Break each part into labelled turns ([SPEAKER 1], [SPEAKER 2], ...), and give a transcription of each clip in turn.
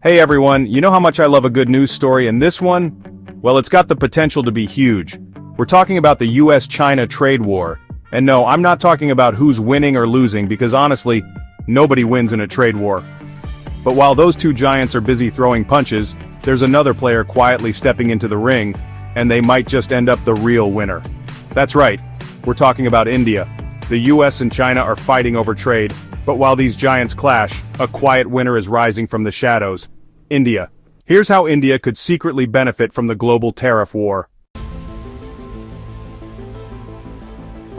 [SPEAKER 1] Hey everyone, you know how much I love a good news story, and this one? Well, it's got the potential to be huge. We're talking about the US-China trade war. And no, I'm not talking about who's winning or losing, because honestly, nobody wins in a trade war. But while those two giants are busy throwing punches, there's another player quietly stepping into the ring, and they might just end up the real winner. That's right, we're talking about India. The US and China are fighting over trade, but while these giants clash, a quiet winner is rising from the shadows. India. Here's how India could secretly benefit from the global tariff war.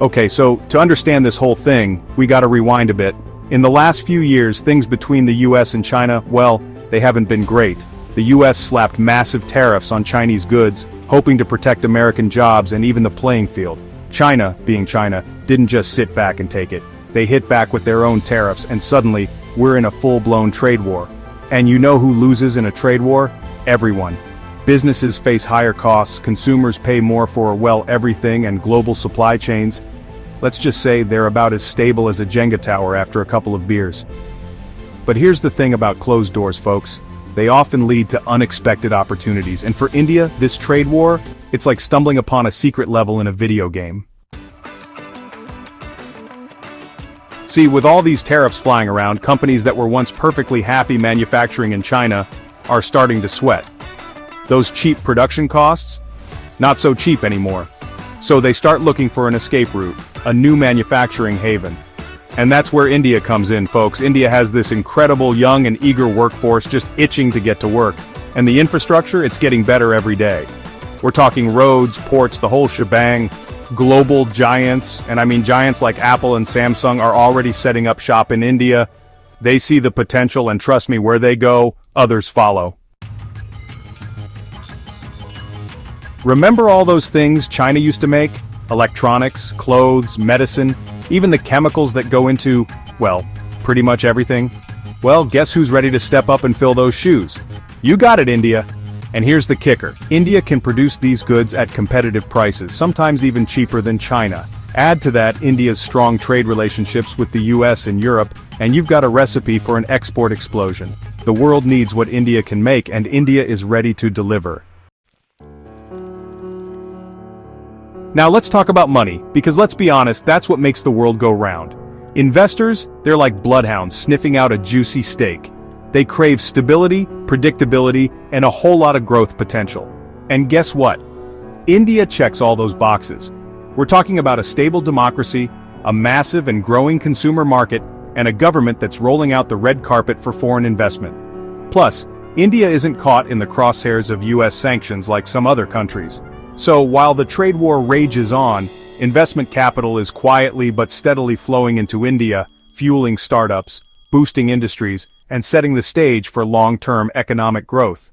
[SPEAKER 1] Okay, so to understand this whole thing, we gotta rewind a bit. In the last few years, things between the US and China, well, they haven't been great. The US slapped massive tariffs on Chinese goods, hoping to protect American jobs and even the playing field. China, being China, didn't just sit back and take it. They hit back with their own tariffs, and suddenly, we're in a full-blown trade war. And you know who loses in a trade war? Everyone. Businesses face higher costs, consumers pay more for, well, everything, and global supply chains, let's just say they're about as stable as a Jenga tower after a couple of beers. But here's the thing about closed doors, folks. They often lead to unexpected opportunities, and for India, this trade war, it's like stumbling upon a secret level in a video game. See, with all these tariffs flying around, companies that were once perfectly happy manufacturing in China are starting to sweat. Those cheap production costs? Not so cheap anymore. So they start looking for an escape route, a new manufacturing haven. And that's where India comes in, folks. India has this incredible young and eager workforce just itching to get to work. And the infrastructure, it's getting better every day. We're talking roads, ports, the whole shebang. Global giants, and I mean giants like Apple and Samsung, are already setting up shop in India. They see the potential, and trust me, where they go, others follow. Remember all those things China used to make? Electronics, clothes, medicine, even the chemicals that go into, well, pretty much everything? Well, guess who's ready to step up and fill those shoes? You got it, India. And here's the kicker. India can produce these goods at competitive prices, sometimes even cheaper than China. Add to that India's strong trade relationships with the US and Europe, and you've got a recipe for an export explosion. The world needs what India can make, and India is ready to deliver. Now let's talk about money, because let's be honest, that's what makes the world go round. Investors, they're like bloodhounds sniffing out a juicy steak. They crave stability, predictability, and a whole lot of growth potential. And guess what? India checks all those boxes. We're talking about a stable democracy, a massive and growing consumer market, and a government that's rolling out the red carpet for foreign investment. Plus, India isn't caught in the crosshairs of US sanctions like some other countries. So while the trade war rages on, investment capital is quietly but steadily flowing into India, fueling startups, boosting industries, and setting the stage for long-term economic growth.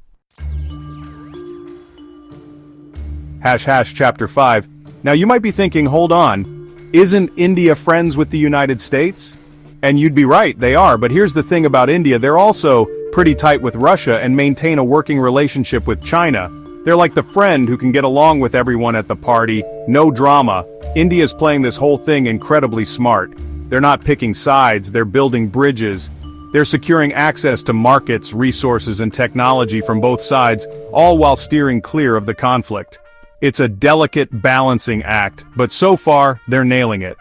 [SPEAKER 1] Chapter 5. Now you might be thinking, hold on, isn't India friends with the United States? And you'd be right, they are, but here's the thing about India, they're also pretty tight with Russia and maintain a working relationship with China. They're like the friend who can get along with everyone at the party, no drama. India's playing this whole thing incredibly smart. They're not picking sides, they're building bridges. They're securing access to markets, resources, and technology from both sides, all while steering clear of the conflict. It's a delicate balancing act, but so far, they're nailing it.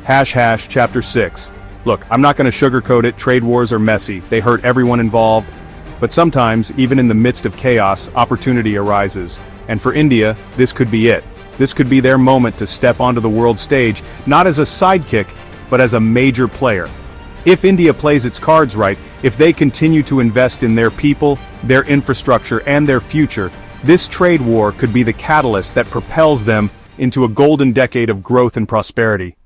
[SPEAKER 1] Chapter 6. Look, I'm not going to sugarcoat it, trade wars are messy, they hurt everyone involved. But sometimes, even in the midst of chaos, opportunity arises. And for India, this could be it. This could be their moment to step onto the world stage, not as a sidekick, but as a major player. If India plays its cards right, if they continue to invest in their people, their infrastructure, and their future, this trade war could be the catalyst that propels them into a golden decade of growth and prosperity.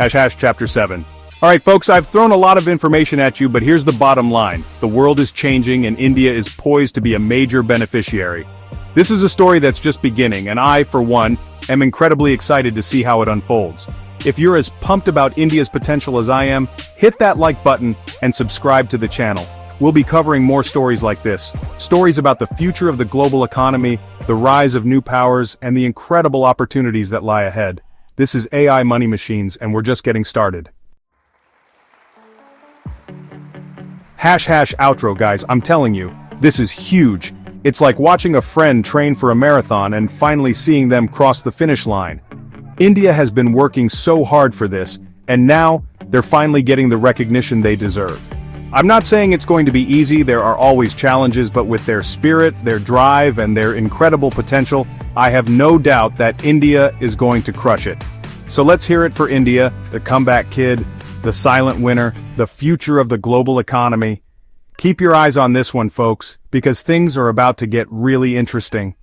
[SPEAKER 1] Chapter 7. Alright folks, I've thrown a lot of information at you, but here's the bottom line. The world is changing and India is poised to be a major beneficiary. This is a story that's just beginning, and I, for one, am incredibly excited to see how it unfolds. If you're as pumped about India's potential as I am, hit that like button and subscribe to the channel. We'll be covering more stories like this. Stories about the future of the global economy, the rise of new powers, and the incredible opportunities that lie ahead. This is AI money machines and we're just getting started. Outro guys, I'm telling you, this is huge. It's like watching a friend train for a marathon and finally seeing them cross the finish line. India has been working so hard for this, and now, they're finally getting the recognition they deserve. I'm not saying it's going to be easy, there are always challenges, but with their spirit, their drive, and their incredible potential, I have no doubt that India is going to crush it. So let's hear it for India, the comeback kid, the silent winner, the future of the global economy. Keep your eyes on this one, folks, because things are about to get really interesting.